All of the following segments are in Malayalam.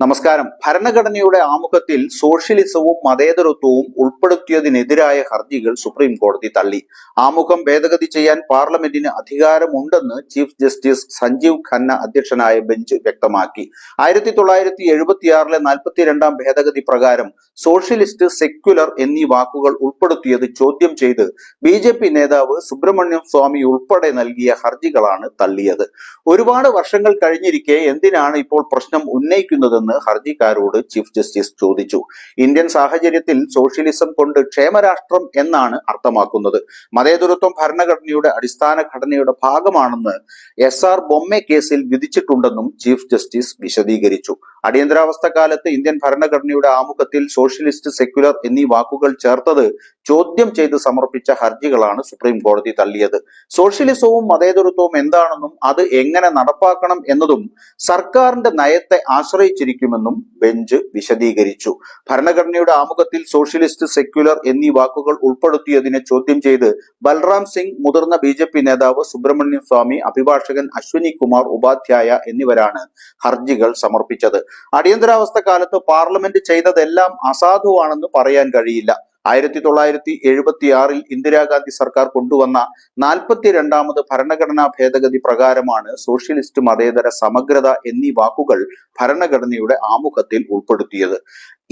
നമസ്കാരം. ഭരണഘടനയുടെ ആമുഖത്തിൽ സോഷ്യലിസവും മതേതരത്വവും ഉൾപ്പെടുത്തിയതിനെതിരായ ഹർജികൾ സുപ്രീം കോടതി തള്ളി. ആമുഖം ഭേദഗതി ചെയ്യാൻ പാർലമെന്റിന് അധികാരമുണ്ടെന്ന് ചീഫ് ജസ്റ്റിസ് സഞ്ജീവ് ഖന്ന അധ്യക്ഷനായ ബെഞ്ച് വ്യക്തമാക്കി. 1976 42 ഭേദഗതി പ്രകാരം സോഷ്യലിസ്റ്റ്, സെക്യുലർ എന്നീ വാക്കുകൾ ഉൾപ്പെടുത്തിയത് ചോദ്യം ചെയ്ത് BJP നേതാവ് സുബ്രഹ്മണ്യം സ്വാമി ഉൾപ്പെടെ നൽകിയ ഹർജികളാണ് തള്ളിയത്. ഒരുപാട് വർഷങ്ങൾ കഴിഞ്ഞിരിക്കെ എന്തിനാണ് ഇപ്പോൾ പ്രശ്നം ഉന്നയിക്കുന്നതെന്ന് ഹർജിക്കാരോട് ചീഫ് ജസ്റ്റിസ് ചോദിച്ചു. ഇന്ത്യൻ സാഹചര്യത്തിൽ സോഷ്യലിസം കൊണ്ട് ക്ഷേമരാഷ്ട്രം എന്നാണ് അർത്ഥമാക്കുന്നത്. മതേതരത്വം ഭരണഘടനയുടെ അടിസ്ഥാന ഘടനയുടെ ഭാഗമാണെന്ന് SR ബൊമ്മെ കേസിൽ വിധിച്ചിട്ടുണ്ടെന്നും ചീഫ് ജസ്റ്റിസ് വിശദീകരിച്ചു. അടിയന്തരാവസ്ഥ കാലത്ത് ഇന്ത്യൻ ഭരണഘടനയുടെ ആമുഖത്തിൽ സോഷ്യലിസ്റ്റ്, സെക്യുലർ എന്നീ വാക്കുകൾ ചേർത്തത് ചോദ്യം ചെയ്ത് സമർപ്പിച്ച ഹർജികളാണ് സുപ്രീം കോടതി തള്ളിയത്. സോഷ്യലിസവും മതേതരത്വവും എന്താണെന്നും അത് എങ്ങനെ നടപ്പാക്കണം എന്നതും സർക്കാരിന്റെ നയത്തെ ആശ്രയിച്ചിരിക്കുമെന്നും ബെഞ്ച് വിശദീകരിച്ചു. ഭരണഘടനയുടെ ആമുഖത്തിൽ സോഷ്യലിസ്റ്റ്, സെക്യുലർ എന്നീ വാക്കുകൾ ഉൾപ്പെടുത്തിയതിനെ ചോദ്യം ചെയ്ത് ബൽറാം സിംഗ്, മുതിർന്ന BJP നേതാവ് സുബ്രഹ്മണ്യം സ്വാമി, അഭിഭാഷകൻ അശ്വിനി കുമാർ ഉപാധ്യായ എന്നിവരാണ് ഹർജികൾ സമർപ്പിച്ചത്. അടിയന്തരാവസ്ഥ കാലത്ത് പാർലമെന്റ് ചെയ്തതെല്ലാം അസാധുവാണെന്ന് പറയാൻ കഴിയില്ല. 1976 ഇന്ദിരാഗാന്ധി സർക്കാർ കൊണ്ടുവന്ന 42ാമത് ഭരണഘടനാ ഭേദഗതി പ്രകാരമാണ് സോഷ്യലിസ്റ്റ്, മതേതര, സമഗ്രത എന്നീ വാക്കുകൾ ഭരണഘടനയുടെ ആമുഖത്തിൽ ഉൾപ്പെടുത്തിയത്.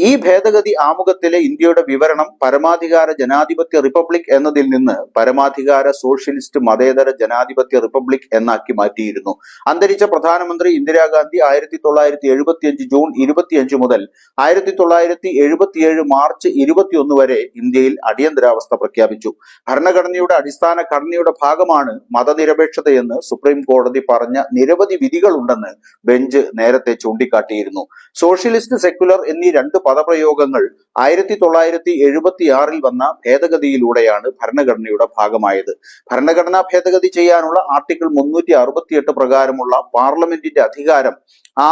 ഈ ഭേദഗതി ആമുഖത്തിലെ ഇന്ത്യയുടെ വിവരണം പരമാധികാര ജനാധിപത്യ റിപ്പബ്ലിക് എന്നതിൽ നിന്ന് പരമാധികാര സോഷ്യലിസ്റ്റ്, മതേതര, ജനാധിപത്യ റിപ്പബ്ലിക് എന്നാക്കി മാറ്റിയിരുന്നു. അന്തരിച്ച പ്രധാനമന്ത്രി ഇന്ദിരാഗാന്ധി 1975 ജൂൺ 25 മുതൽ 1977 മാർച്ച് 21 വരെ ഇന്ത്യയിൽ അടിയന്തരാവസ്ഥ പ്രഖ്യാപിച്ചു. ഭരണഘടനയുടെ അടിസ്ഥാന ഘടനയുടെ ഭാഗമാണ് മതനിരപേക്ഷതയെന്ന് സുപ്രീം കോടതി പറഞ്ഞ നിരവധി വിധികളുണ്ടെന്ന് ബെഞ്ച് നേരത്തെ ചൂണ്ടിക്കാട്ടിയിരുന്നു. സോഷ്യലിസ്റ്റ്, സെക്യുലർ എന്നീ രണ്ട് പദപ്രയോഗങ്ങൾ 1976 വന്ന ഭേദഗതിയിലൂടെയാണ് ഭരണഘടനയുടെ ഭാഗമായത്. ഭരണഘടനാ ഭേദഗതി ചെയ്യാനുള്ള ആർട്ടിക്കിൾ 368 പ്രകാരമുള്ള പാർലമെന്റിന്റെ അധികാരം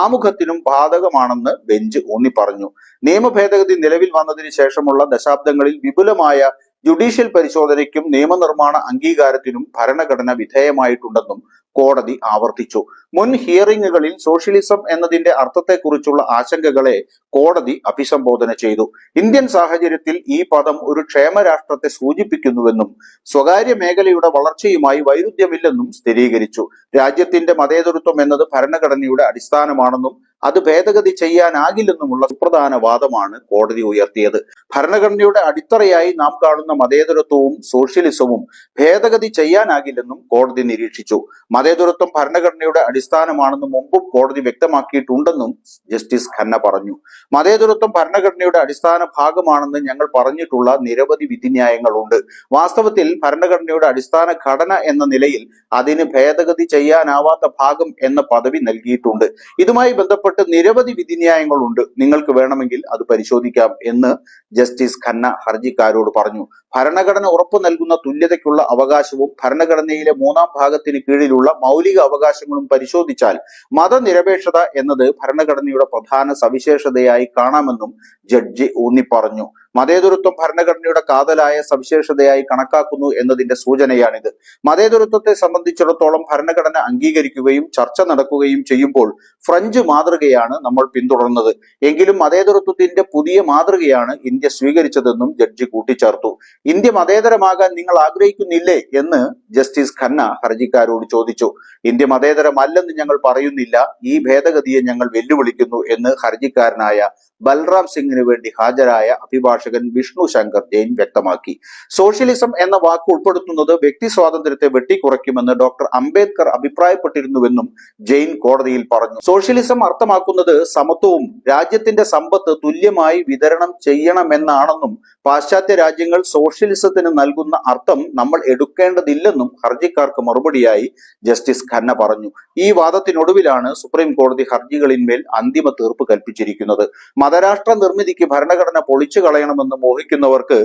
ആമുഖത്തിനും ബാധകമാണെന്ന് ബെഞ്ച് ഊന്നിപ്പറഞ്ഞു. നിയമ ഭേദഗതി നിലവിൽ വന്നതിന് ശേഷമുള്ള ദശാബ്ദങ്ങളിൽ വിപുലമായ ജുഡീഷ്യൽ പരിശോധനയ്ക്കും നിയമനിർമ്മാണ അംഗീകാരത്തിനും ഭരണഘടന വിധേയമായിട്ടുണ്ടെന്നും കോടതി ആവർത്തിച്ചു. മുൻ ഹിയറിംഗുകളിൽ സോഷ്യലിസം എന്നതിന്റെ അർത്ഥത്തെക്കുറിച്ചുള്ള ആശങ്കകളെ കോടതി അഭിസംബോധന ചെയ്തു. ഇന്ത്യൻ സാഹചര്യത്തിൽ ഈ പദം ഒരു ക്ഷേമരാഷ്ട്രത്തെ സൂചിപ്പിക്കുന്നുവെന്നും സ്വകാര്യ മേഖലയുടെ വളർച്ചയുമായി വൈരുദ്ധ്യമില്ലെന്നും സ്ഥിരീകരിച്ചു. രാജ്യത്തിന്റെ മതേതരത്വം എന്നത് ഭരണഘടനയുടെ അടിസ്ഥാനമാണെന്നും അത് ഭേദഗതി ചെയ്യാനാകില്ലെന്നുമുള്ള സുപ്രധാന വാദമാണ് കോടതി ഉയർത്തിയത്. ഭരണഘടനയുടെ അടിത്തറയായി നാം കാണുന്ന മതേതരത്വവും സോഷ്യലിസവും ഭേദഗതി ചെയ്യാനാകില്ലെന്നും കോടതി നിരീക്ഷിച്ചു. മതേതരത്വം ഭരണഘടനയുടെ അടിസ്ഥാനമാണെന്ന് മുമ്പും കോടതി വ്യക്തമാക്കിയിട്ടുണ്ടെന്നും ജസ്റ്റിസ് ഖന്ന പറഞ്ഞു. മതേതരത്വം ഭരണഘടനയുടെ അടിസ്ഥാന ഭാഗമാണെന്ന് ഞങ്ങൾ പറഞ്ഞിട്ടുള്ള നിരവധി വിധിന്യായങ്ങളുണ്ട്. വാസ്തവത്തിൽ ഭരണഘടനയുടെ അടിസ്ഥാന ഘടന എന്ന നിലയിൽ അതിന് ഭേദഗതി ചെയ്യാനാവാത്ത ഭാഗം എന്ന പദവി നൽകിയിട്ടുണ്ട്. ഇതുമായി ബന്ധപ്പെട്ട് നിരവധി വിധിന്യായങ്ങളുണ്ട്. നിങ്ങൾക്ക് വേണമെങ്കിൽ അത് പരിശോധിക്കാം എന്ന് ജസ്റ്റിസ് ഖന്ന ഹർജിക്കാരോട് പറഞ്ഞു. ഭരണഘടന ഉറപ്പു നൽകുന്ന തുല്യതയ്ക്കുള്ള അവകാശവും ഭരണഘടനയിലെ 3-ാം ഭാഗത്തിന് കീഴിലുള്ള മൗലിക അവകാശങ്ങളും പരിശോധിച്ചാൽ മതനിരപേക്ഷത എന്നത് ഭരണഘടനയുടെ പ്രധാന സവിശേഷതയായി കാണാമെന്നും ജഡ്ജി ഊന്നിപ്പറഞ്ഞു. മതേതരത്വം ഭരണഘടനയുടെ കാതലായ സവിശേഷതയായി കണക്കാക്കുന്നു എന്നതിന്റെ സൂചനയാണിത്. മതേതരത്വത്തെ സംബന്ധിച്ചിടത്തോളം ഭരണഘടന അംഗീകരിക്കുകയും ചർച്ച നടക്കുകയും ചെയ്യുമ്പോൾ ഫ്രഞ്ച് മാതൃകയാണ് നമ്മൾ പിന്തുടർന്നത്. എങ്കിലും മതേതരത്വത്തിന്റെ പുതിയ മാതൃകയാണ് ഇന്ത്യ സ്വീകരിച്ചതെന്നും ജഡ്ജി കൂട്ടിച്ചേർത്തു. ഇന്ത്യ മതേതരമാകാൻ നിങ്ങൾ ആഗ്രഹിക്കുന്നില്ലേ എന്ന് ജസ്റ്റിസ് ഖന്ന ഹർജിക്കാരോട് ചോദിച്ചു. ഇന്ത്യ മതേതരമല്ലെന്ന് ഞങ്ങൾ പറയുന്നില്ല, ഈ ഭേദഗതിയെ ഞങ്ങൾ വെല്ലുവിളിക്കുന്നു എന്ന് ഹർജിക്കാരനായ ബൽറാം സിംഗിന് വേണ്ടി ഹാജരായ അഭിഭാഷകൻ വിഷ്ണു ശങ്കർ ജെയിൻ വ്യക്തമാക്കി. സോഷ്യലിസം എന്ന വാക്ക് ഉൾപ്പെടുത്തുന്നത് വ്യക്തി സ്വാതന്ത്ര്യത്തെ വെട്ടിക്കുറയ്ക്കുമെന്ന് ഡോക്ടർ അംബേദ്കർ അഭിപ്രായപ്പെട്ടിരുന്നുവെന്നും ജെയിൻ കോടതിയിൽ പറഞ്ഞു. സോഷ്യലിസം അർത്ഥമാക്കുന്നത് സമത്വവും രാജ്യത്തിന്റെ സമ്പത്ത് തുല്യമായി വിതരണം ചെയ്യണമെന്നാണെന്നും പാശ്ചാത്യ രാജ്യങ്ങൾ സോഷ്യലിസത്തിന് നൽകുന്ന അർത്ഥം നമ്മൾ എടുക്കേണ്ടതില്ലെന്നും ഹർജിക്കാർക്ക് മറുപടിയായി ജസ്റ്റിസ് ഖന്ന പറഞ്ഞു. ഈ വാദത്തിനൊടുവിലാണ് സുപ്രീം കോടതി ഹർജികളിന്മേൽ അന്തിമ തീർപ്പ് കൽപ്പിച്ചിരിക്കുന്നത്. മതരാഷ്ട്ര നിർമ്മിതിക്ക് ഭരണഘടന പൊളിച്ചു കളയണമെന്ന് മോഹിക്കുന്നവർക്ക്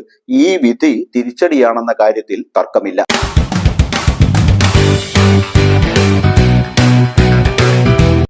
ഈ വിധി തിരിച്ചടിയാണെന്ന കാര്യത്തിൽ തർക്കമില്ല.